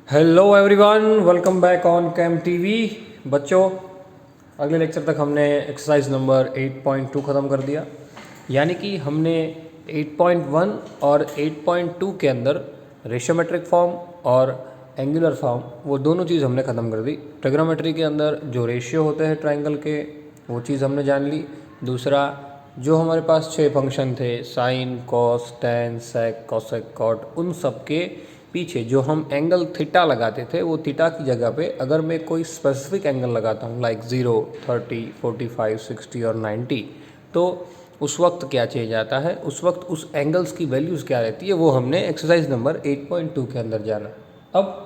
Hello everyone, welcome back on Cam TV. बच्चों, अगले lecture तक हमने एक्सरसाइज नंबर 8.2 ख़त्म कर दिया। यानी कि हमने 8.1 और 8.2 के अंदर रेशियोमेट्रिक फॉर्म और एंगुलर फॉर्म वो दोनों चीज़ हमने ख़त्म कर दी। ट्रिग्नोमेट्री के अंदर जो रेशियो होते हैं ट्राइंगल के वो चीज़ हमने जान ली। दूसरा, जो हमारे पास 6 फंक्शन थे साइन, कॉस, टैन, सेक, कोसेक, कॉट, उन सब के पीछे जो हम एंगल थीटा लगाते थे वो थीटा की जगह पे अगर मैं कोई स्पेसिफिक एंगल लगाता हूँ लाइक 0, 30, 45, 60 और 90, तो उस वक्त क्या चेंज आता है, उस वक्त उस एंगल्स की वैल्यूज़ क्या रहती है, वो हमने एक्सरसाइज नंबर 8.2 के अंदर जाना। अब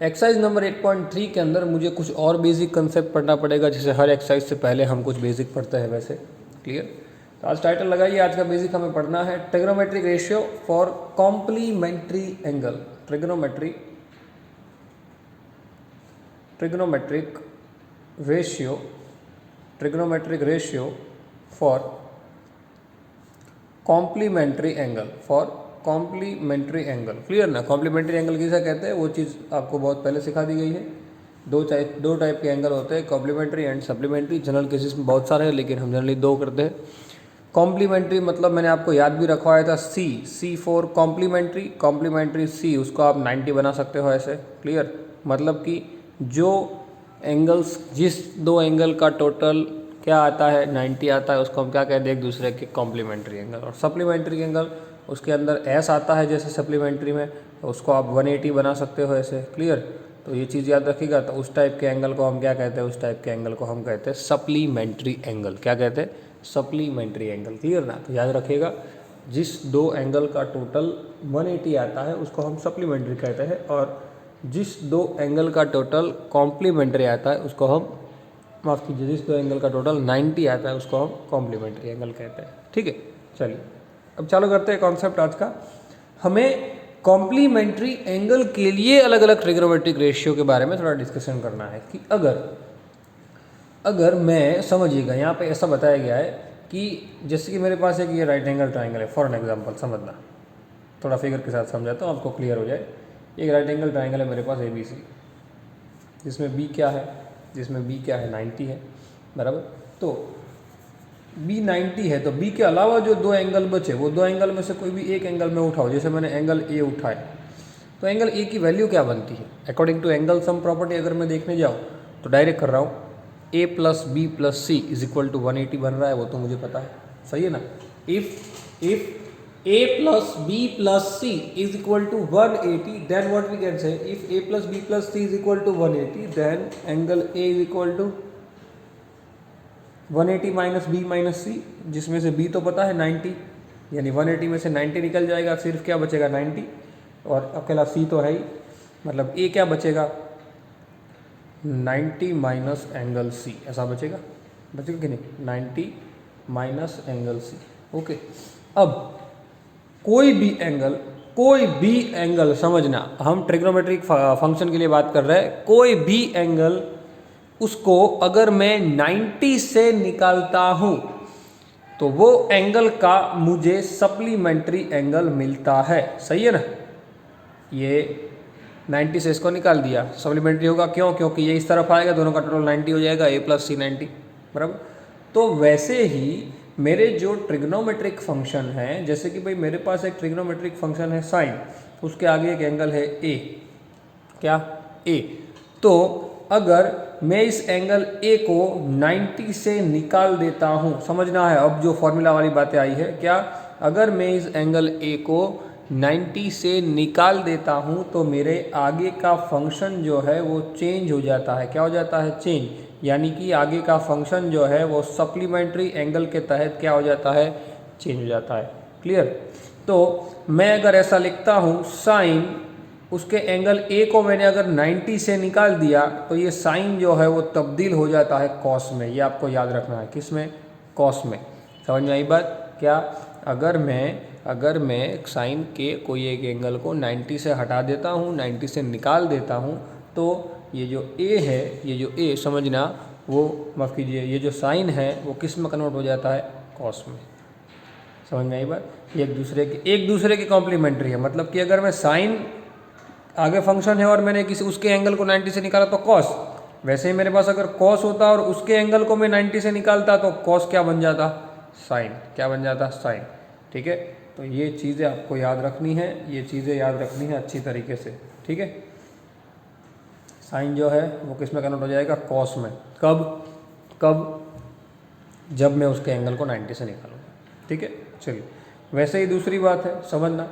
एक्सरसाइज नंबर 8.3 के अंदर मुझे कुछ और बेसिक कंसेप्ट पढ़ना पड़ेगा, जैसे हर एक्सरसाइज से पहले हम कुछ बेसिक पढ़ते हैं वैसे। क्लियर? तो आज टाइटल लगाइए, आज का बेसिक हमें पढ़ना है trigonometric ratio for complementary angle. Trigonometric ratio for complementary angle. Clear ना? कॉम्प्लीमेंट्री एंगल किसे कहते हैं वो चीज़ आपको बहुत पहले सिखा दी गई है। दो टाइप के एंगल होते हैं, complementary and supplementary. General cases में बहुत सारे हैं लेकिन हम जनरली दो करते हैं। कॉम्प्लीमेंट्री मतलब मैंने आपको याद भी रखवाया था, सी फॉर कॉम्प्लीमेंट्री सी, उसको आप 90 बना सकते हो ऐसे। क्लियर? मतलब कि जो एंगल्स, जिस दो एंगल का टोटल क्या आता है 90 आता है, उसको हम क्या कहते हैं, एक दूसरे के कॉम्प्लीमेंट्री एंगल। और सप्लीमेंट्री एंगल, उसके अंदर एस आता है जैसे सप्लीमेंट्री में, तो उसको आप 180 बना सकते हो ऐसे। क्लियर? तो ये चीज़ याद रखिएगा। तो उस टाइप के एंगल को हम क्या कहते हैं, उस टाइप के एंगल को हम कहते हैं सप्लीमेंट्री एंगल। क्या कहते हैं? Supplementary angle. क्लियर ना? तो याद रखिएगा, जिस दो एंगल का टोटल 180 आता है उसको हम सप्लीमेंट्री कहते हैं, और जिस दो एंगल का टोटल कॉम्प्लीमेंट्री आता है उसको हम, माफ़ कीजिए, जिस दो एंगल का टोटल 90 आता है उसको हम कॉम्प्लीमेंट्री एंगल कहते हैं। ठीक है, चलिए अब चालू करते हैं कॉन्सेप्ट आज का। हमें कॉम्प्लीमेंट्री एंगल के लिए अलग अलग ट्रिग्नोमेट्रिक रेशियो के बारे में थोड़ा डिस्कशन करना है कि अगर मैं, समझिएगा यहाँ पे ऐसा बताया गया है कि जैसे कि मेरे पास एक ये राइट एंगल ट्राइंगल है, फॉर एन एग्जांपल, समझना, थोड़ा फिगर के साथ समझाता हूँ आपको क्लियर हो जाए। एक राइट एंगल ट्राइंगल है मेरे पास ABC, जिसमें B क्या है, 90 है, बराबर। तो B 90 है, तो B के अलावा जो दो एंगल बचे वो दो एंगल में से कोई भी एक एंगल में उठाओ। जैसे मैंने एंगल A उठाया, तो एंगल A की वैल्यू क्या बनती है according to angle sum property. अगर मैं देखने जाऊँ तो डायरेक्ट कर रहा हूँ, A plus B plus C is equal to 180 बन रहा है, वो तो मुझे पता है, सही है ना। If A plus B plus C is equal to 180, then what we can say, if A plus B plus C is equal to 180, then angle A is equal to 180 minus B minus C, जिसमें से B तो पता है 90, यानी 180 में से 90 निकल जाएगा, सिर्फ क्या बचेगा 90, और अकेला C तो है ही, मतलब A क्या बचेगा 90 माइनस एंगल C, ऐसा बचेगा कि नहीं, 90 माइनस एंगल C। ओके, अब कोई भी एंगल समझना, हम ट्रिग्नोमेट्रिक फंक्शन के लिए बात कर रहे हैं, कोई भी एंगल उसको अगर मैं 90 से निकालता हूं तो वो एंगल का मुझे सप्लीमेंट्री एंगल मिलता है, सही है ना। ये 90 से इसको निकाल दिया, सप्लीमेंट्री होगा, क्यों? क्योंकि ये इस तरफ आएगा, दोनों का टोटल 90 हो जाएगा, A प्लस सी 90, बराबर। तो वैसे ही मेरे जो ट्रिग्नोमेट्रिक फंक्शन है, जैसे कि भाई मेरे पास एक ट्रिग्नोमेट्रिक फंक्शन है साइन, उसके आगे एक एंगल है A, क्या A, तो अगर मैं इस एंगल A को 90 से निकाल देता हूँ, समझना है अब जो फॉर्मूला वाली बातें आई है, क्या, अगर मैं इस एंगल A को 90 से निकाल देता हूँ तो मेरे आगे का फंक्शन जो है वो चेंज हो जाता है। क्या हो जाता है? चेंज, यानी कि आगे का फंक्शन जो है वो सप्लीमेंट्री एंगल के तहत क्या हो जाता है? चेंज हो जाता है। क्लियर? तो मैं अगर ऐसा लिखता हूँ साइन, उसके एंगल A को मैंने अगर 90 से निकाल दिया तो ये साइन जो है वो तब्दील हो जाता है कॉस में। ये आपको याद रखना है, किस में? कॉस में। समझ में आई बात? क्या, अगर मैं साइन के कोई एक एंगल को 90 से हटा देता हूँ, 90 से निकाल देता हूँ, तो ये जो A है, ये जो A समझना, वो माफ़ कीजिए, ये जो साइन है वो किस में कन्वर्ट हो जाता है? कॉस में। समझ में आई बात? ये एक दूसरे के कॉम्प्लीमेंट्री है। मतलब कि अगर मैं साइन आगे फंक्शन है और मैंने किसी उसके एंगल को 90 से निकाला तो कॉस, वैसे ही मेरे पास अगर कॉस होता और उसके एंगल को मैं 90 से निकालता तो कॉस क्या बन जाता, साइन, क्या बन जाता, साइन। ठीक है, तो ये चीज़ें आपको याद रखनी है, ये चीज़ें याद रखनी है अच्छी तरीके से। ठीक है, साइन जो है वो किस में कन्वर्ट हो जाएगा, कॉस में। कब कब, जब मैं उसके एंगल को 90 से निकालूंगा। ठीक है, चलिए वैसे ही दूसरी बात है समझना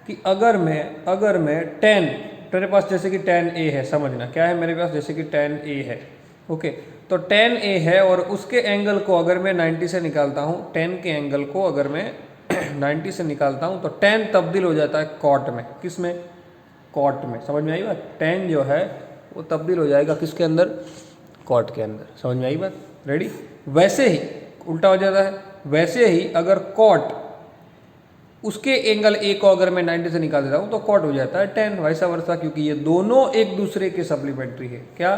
कि अगर मैं tan, मेरे पास जैसे कि tan a है, समझना क्या है मेरे पास, जैसे कि tan a है। ओके, तो tan a है और उसके एंगल को अगर मैं 90 से निकालता हूँ, tan के एंगल को अगर मैं 90 से निकालता हूँ तो tan तब्दील हो जाता है कॉट में। किस में, कॉट में। समझ में आई बात, tan जो है वो तब्दील हो जाएगा किसके अंदर, कॉट के अंदर। समझ में आई बात, रेडी। वैसे ही उल्टा हो जाता है, वैसे ही अगर कॉट उसके एंगल ए को अगर मैं 90 से निकाल देता हूँ तो कॉट हो जाता है tan, वैसा वर्षा, क्योंकि ये दोनों एक दूसरे के सप्लीमेंट्री है। क्या,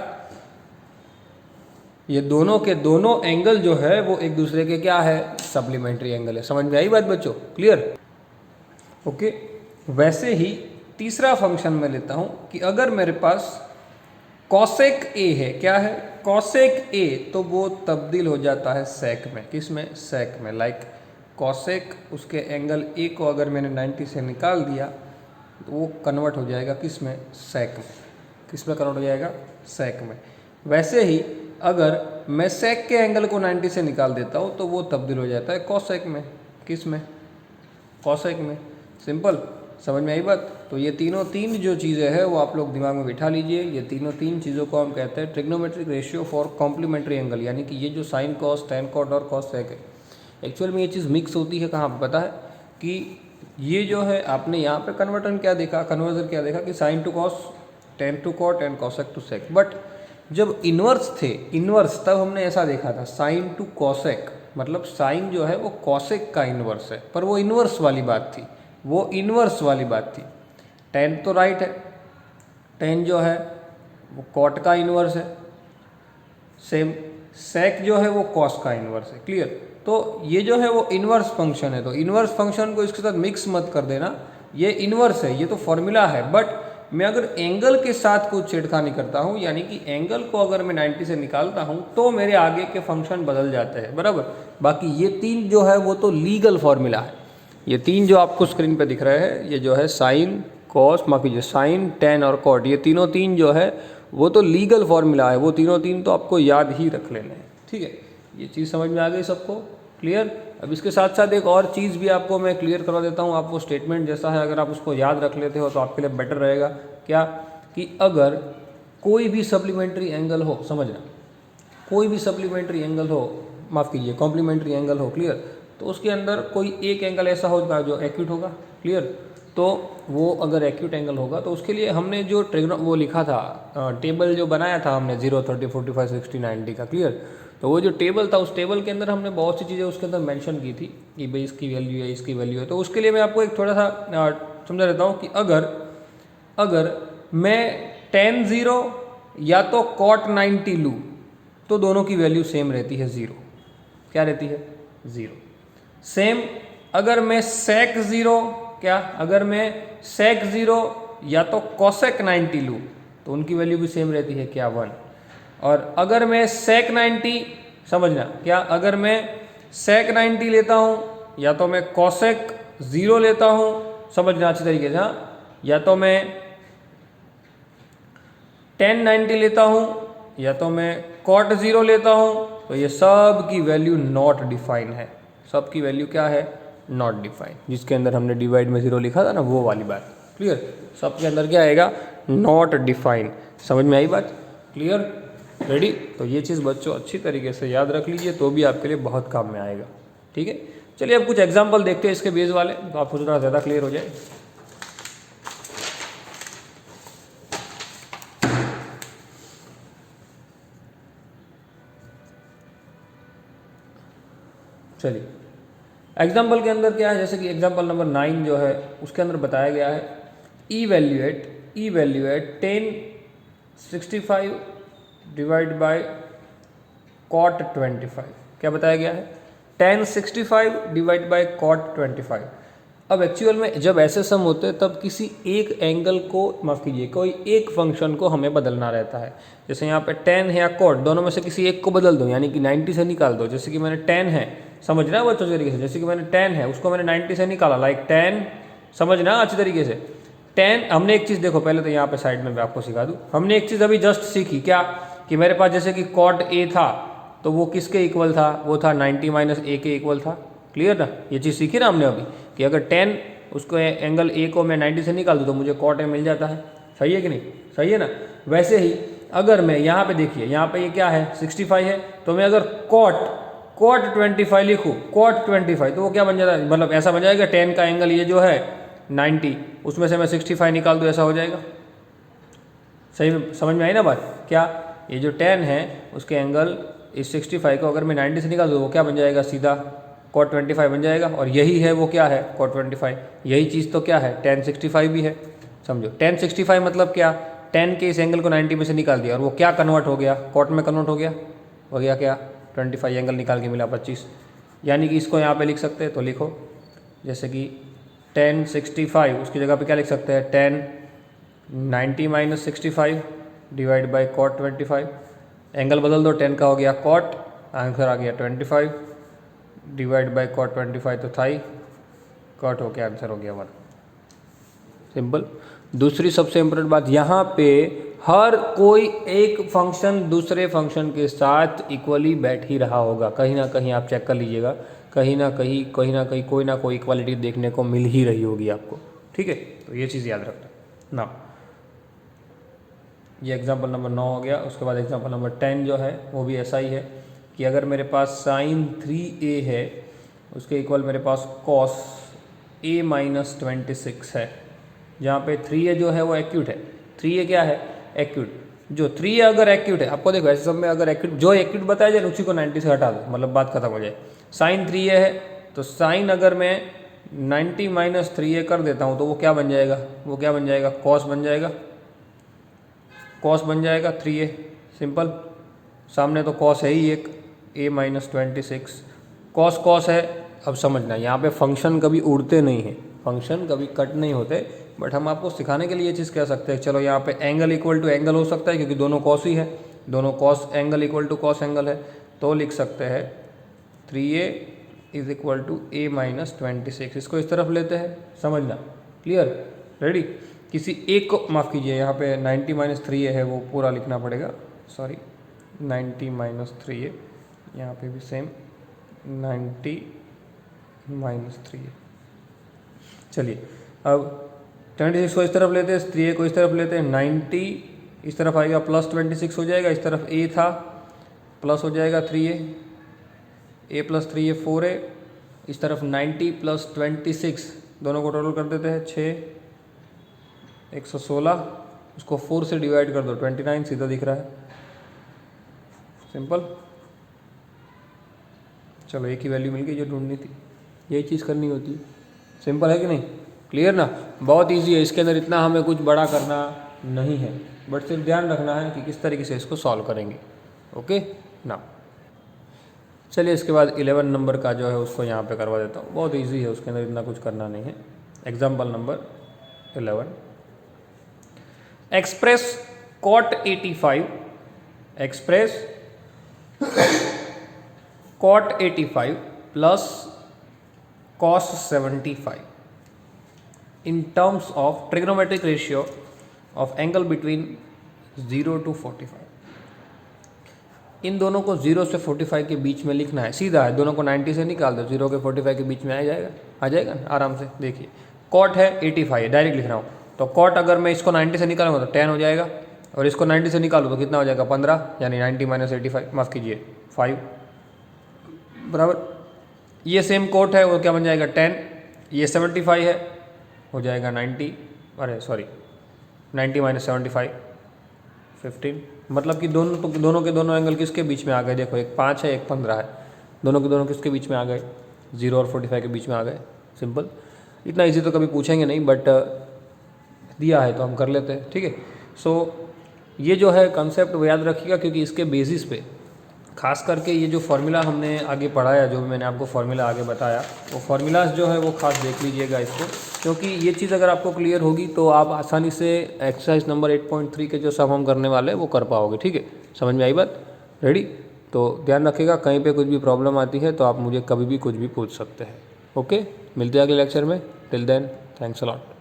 ये दोनों के दोनों एंगल जो है वो एक दूसरे के क्या है, सप्लीमेंट्री एंगल है। समझ में आई बात बच्चों, क्लियर। ओके, वैसे ही तीसरा फंक्शन मैं लेता हूँ कि अगर मेरे पास कॉसेक ए है, क्या है, कॉसेक ए, तो वो तब्दील हो जाता है सेक में। किस में, सेक में। लाइक कॉसेक, उसके एंगल ए को अगर मैंने 90 से निकाल दिया तो वो कन्वर्ट हो जाएगा किस में, सेक में। किस में कन्वर्ट हो जाएगा, सेक में। वैसे ही अगर मैं सेक के एंगल को 90 से निकाल देता हूँ तो वो तब्दील हो जाता है कॉसेक में। किस में, कॉसेक में। सिंपल, समझ में आई बात। तो ये तीन जो चीज़ें हैं वो आप लोग दिमाग में बिठा लीजिए। ये तीन चीज़ों को हम कहते हैं trigonometric ratio for complementary angle, यानी कि ये जो साइन कॉस, टैन कॉट और कॉस सेक है, एक्चुअल में ये चीज़ मिक्स होती है कहाँ पर पता है, कि ये जो है आपने यहाँ पे कन्वर्जन क्या देखा कि sine to cos, tan to cot and cosec to sec. But जब इन्वर्स थे, इन्वर्स, तब हमने ऐसा देखा था साइन टू कॉसेक, मतलब साइन जो है वो कॉसेक का इन्वर्स है, पर वो इन्वर्स वाली बात थी, वो इन्वर्स वाली बात थी। टेन तो राइट है, टेन जो है वो कॉट का इन्वर्स है, सेम सेक जो है वो कॉस का इन्वर्स है। क्लियर। तो ये जो है वो इन्वर्स फंक्शन है, तो इन्वर्स फंक्शन को इसके साथ मिक्स मत कर देना, ये इन्वर्स है, ये तो फॉर्मूला है। बट मैं अगर एंगल के साथ कुछ छेड़खानी करता हूँ, यानी कि एंगल को अगर मैं 90 से निकालता हूँ तो मेरे आगे के फंक्शन बदल जाते हैं, बराबर। बाकी ये तीन जो है वो तो लीगल फॉर्मूला है। ये तीन जो आपको स्क्रीन पे दिख रहे हैं, ये जो है साइन, कॉस, माफ कीजिए, साइन, टेन और कॉट, ये तीन जो है वो तो लीगल फॉर्मूला है, वो तीन तो आपको याद ही रख लेने हैं। ठीक है, ये चीज़ समझ में आ गई सबको, क्लियर। अब इसके साथ साथ एक और चीज़ भी आपको मैं क्लियर करवा देता हूँ। आप वो स्टेटमेंट जैसा है अगर आप उसको याद रख लेते हो तो आपके लिए बेटर रहेगा। क्या, कि अगर कोई भी सप्लीमेंट्री एंगल हो, समझना, कोई भी सप्लीमेंट्री एंगल हो, माफ़ कीजिए कॉम्प्लीमेंट्री एंगल हो, क्लियर, तो उसके अंदर कोई एक एंगल ऐसा होगा जो एक्यूट होगा, क्लियर। तो वो अगर एक्यूट एंगल होगा तो उसके लिए हमने जो वो लिखा था, टेबल जो बनाया था हमने 0, 30, 45, 60, 90 का, क्लियर। तो वो जो टेबल था, उस टेबल के अंदर हमने बहुत सी चीज़ें उसके अंदर मेंशन की थी कि भाई इसकी वैल्यू है, इसकी वैल्यू है। तो उसके लिए मैं आपको एक थोड़ा सा समझा देता हूँ कि अगर मैं tan 0 या तो cot 90 लूँ तो दोनों की वैल्यू सेम रहती है 0। क्या रहती है, 0। सेम अगर मैं sec 0, क्या, अगर मैं sec 0 या तो cosec 90 लूँ तो उनकी वैल्यू भी सेम रहती है, क्या, 1। और अगर मैं sec 90, समझना, क्या, अगर मैं sec 90 लेता हूँ या तो मैं cosec 0 लेता हूँ, समझना अच्छी तरीके से, हाँ, या तो मैं tan 90 लेता हूँ या तो मैं cot 0 लेता हूँ, तो ये सब की वैल्यू नॉट डिफाइन है। सब की वैल्यू क्या है, नॉट डिफाइन। जिसके अंदर हमने डिवाइड में 0 लिखा था ना, वो वाली बात, क्लियर। सब के अंदर क्या आएगा, नॉट डिफाइन। समझ में आई बात, क्लियर, रेडी। तो ये चीज़ बच्चों अच्छी तरीके से याद रख लीजिए, तो भी आपके लिए बहुत काम में आएगा। ठीक है, चलिए अब कुछ एग्जाम्पल देखते हैं इसके बेस वाले, तो आपको थोड़ा ज़्यादा क्लियर हो जाए। चलिए एग्जाम्पल के अंदर क्या है, जैसे कि एग्जाम्पल नंबर 9 जो है उसके अंदर बताया गया है evaluate tan 65 divide by cot 25। क्या बताया गया है, tan 65 डिवाइड बाय cot 25। अब एक्चुअल में जब ऐसे सम होते हैं तब किसी एक एंगल को, माफ़ कीजिए, कोई एक फंक्शन को हमें बदलना रहता है। जैसे यहाँ पे tan है या cot, दोनों में से किसी एक को बदल दो, यानी कि 90 से निकाल दो। जैसे कि मैंने tan है, समझना है वो अच्छे तरीके से, जैसे कि मैंने tan है उसको मैंने 90 से निकाला, लाइक tan, समझना अच्छी तरीके से। tan, हमने एक चीज़ देखो, पहले तो यहाँ पे साइड में मैं आपको सिखा दूँ, हमने एक चीज़ अभी जस्ट सीखी, क्या कि मेरे पास जैसे कि cot a था तो वो किसके इक्वल था, वो था 90 माइनस a के इक्वल था। क्लियर ना, ये चीज़ सीखी ना हमने अभी कि अगर tan उसको एंगल a को मैं 90 से निकाल दूँ तो मुझे cot a मिल जाता है। सही है कि नहीं, सही है ना। वैसे ही अगर मैं यहाँ पे देखिए, यहाँ पे ये क्या है 65 है, तो मैं अगर cot 25 लिखूँ, cot 25, तो वो क्या बन जाता है, मतलब ऐसा बन जाएगा tan का एंगल ये जो है 90, उसमें से मैं 65 निकाल दूँ, ऐसा हो जाएगा। सही में समझ में आई ना बात, क्या ये जो tan है उसके एंगल इस 65 को अगर मैं 90 से निकाल दूँ वो क्या बन जाएगा, सीधा cot 25 बन जाएगा। और यही है वो क्या है cot 25, यही चीज़ तो क्या है tan 65 भी है। समझो tan 65 मतलब क्या, tan के इस एंगल को 90 में से निकाल दिया और वो क्या कन्वर्ट हो गया, cot में कन्वर्ट हो गया क्या 25, एंगल निकाल के मिला 25। यानी कि इसको यहाँ पे लिख सकते हैं, तो लिखो जैसे कि tan 65, उसकी जगह पे क्या लिख सकते हैं, tan 90 minus 65 divide by cot 25, angle बदल दो, tan का हो गया cot, आंसर आ गया 25 डिवाइड बाई cot 25, तो थाई cot हो गया, आंसर हो गया 1। सिंपल। दूसरी सबसे इम्पोर्टेंट बात, यहाँ पे हर कोई एक फंक्शन दूसरे फंक्शन के साथ इक्वली बैठ ही रहा होगा, कहीं ना कहीं आप चेक कर लीजिएगा, कहीं ना कहीं कोई ना कोई इक्वालिटी देखने को मिल ही रही होगी आपको। ठीक है, तो ये चीज़ याद रखना ना। ये एग्जाम्पल नंबर 9 हो गया। उसके बाद एग्जाम्पल नंबर 10 जो है वो भी ऐसा ही है कि अगर मेरे पास sin 3a है उसके इक्वल मेरे पास cos a माइनस 26 है, जहाँ पे 3a जो है वो एक्यूट है। 3a क्या है, एक्यूट। जो 3a अगर एक्यूट है, आपको देखो ऐसे सब में अगर एक्यूट, जो एक्यूट बताया जाए उसी को 90 से हटा दो, मतलब बात खत्म हो जाए। sin 3a है तो sin अगर मैं 90 माइनस 3a कर देता हूँ तो वो क्या बन जाएगा, वो क्या बन जाएगा, cos बन जाएगा, cos बन जाएगा 3a। सिंपल, सामने तो cos है ही एक, a माइनस 26, cos है। अब समझना यहाँ पे फंक्शन कभी उड़ते नहीं हैं, फंक्शन कभी कट नहीं होते, बट हम आपको सिखाने के लिए ये चीज़ कह सकते हैं। चलो यहाँ पे एंगल इक्वल टू एंगल हो सकता है क्योंकि दोनों cos ही है, दोनों cos angle equal to cos angle है, तो लिख सकते हैं 3a is equal to a minus 26। इसको इस तरफ लेते हैं, समझना, क्लियर, रेडी। किसी एक को, माफ़ कीजिए, यहाँ पे 90 माइनस 3a है वो पूरा लिखना पड़ेगा, सॉरी 90 माइनस 3a, यहाँ पे भी सेम 90 माइनस 3a। चलिए अब 26 को इस तरफ लेते हैं, 3a को इस तरफ लेते हैं, 90 इस तरफ आएगा प्लस 26 हो जाएगा, इस तरफ a था प्लस हो जाएगा 3a, a plus 3a 4a, इस तरफ 90 प्लस 26 दोनों को टोटल कर देते हैं 6 116, उसको 4 से डिवाइड कर दो 29, सीधा दिख रहा है। सिंपल, चलो एक ही वैल्यू मिल गई जो ढूंढनी थी, यही चीज़ करनी होती है। सिंपल है कि नहीं, क्लियर ना, बहुत इजी है, इसके अंदर इतना हमें कुछ बड़ा करना नहीं है, बट सिर्फ ध्यान रखना है कि किस तरीके से इसको सॉल्व करेंगे। ओके ना, चलिए इसके बाद 11 नंबर का जो है उसको यहाँ पे करवा देता हूँ, बहुत इजी है, उसके अंदर इतना कुछ करना नहीं है। Example number 11, express cot 85, express cot 85 plus cos 75 in terms of trigonometric ratio of angle between 0 to 45। इन दोनों को 0 से 45 के बीच में लिखना है, सीधा है, दोनों को 90 से निकाल दो, 0 के 45 के बीच में आ जाएगा ना आराम से। देखिए cot है 85 है, डायरेक्ट लिख रहा हूँ, तो cot अगर मैं इसको 90 से निकालूंगा तो 10 हो जाएगा, और इसको 90 से निकालूँ तो कितना हो जाएगा 15, यानी 90 माइनस 85, माफ़ कीजिए 5 बराबर। ये सेम cot है वो क्या बन जाएगा 10, ये 75 है हो जाएगा 90, अरे सॉरी 90 माइनस 75 15, मतलब कि दोनों के दोनों एंगल किसके बीच में आ गए, देखो एक 5 है एक 15 है, दोनों के दोनों किसके बीच में आ गए, 0 और 45 के बीच में आ गए। सिंपल, इतना इजी तो कभी पूछेंगे नहीं, बट दिया है तो हम कर लेते हैं, ठीक है। सो ये जो है कंसेप्ट वो याद रखिएगा, क्योंकि इसके बेसिस पे खास करके ये जो फार्मूला हमने आगे पढ़ाया, जो मैंने आपको फार्मूला आगे बताया, वो फार्मूलाज जो है वो खास देख लीजिएगा इसको, क्योंकि ये चीज़ अगर आपको क्लियर होगी तो आप आसानी से एक्सरसाइज नंबर 8.3 के जो सब हम करने वाले हैं वो कर पाओगे। ठीक है, समझ में आई बात? रेडी? तो ध्यान रखिएगा, कहीं पे कुछ भी प्रॉब्लम आती है तो आप मुझे कभी भी कुछ भी पूछ सकते हैं। ओके, मिलते हैं अगले लेक्चर में। Till then, thanks a lot.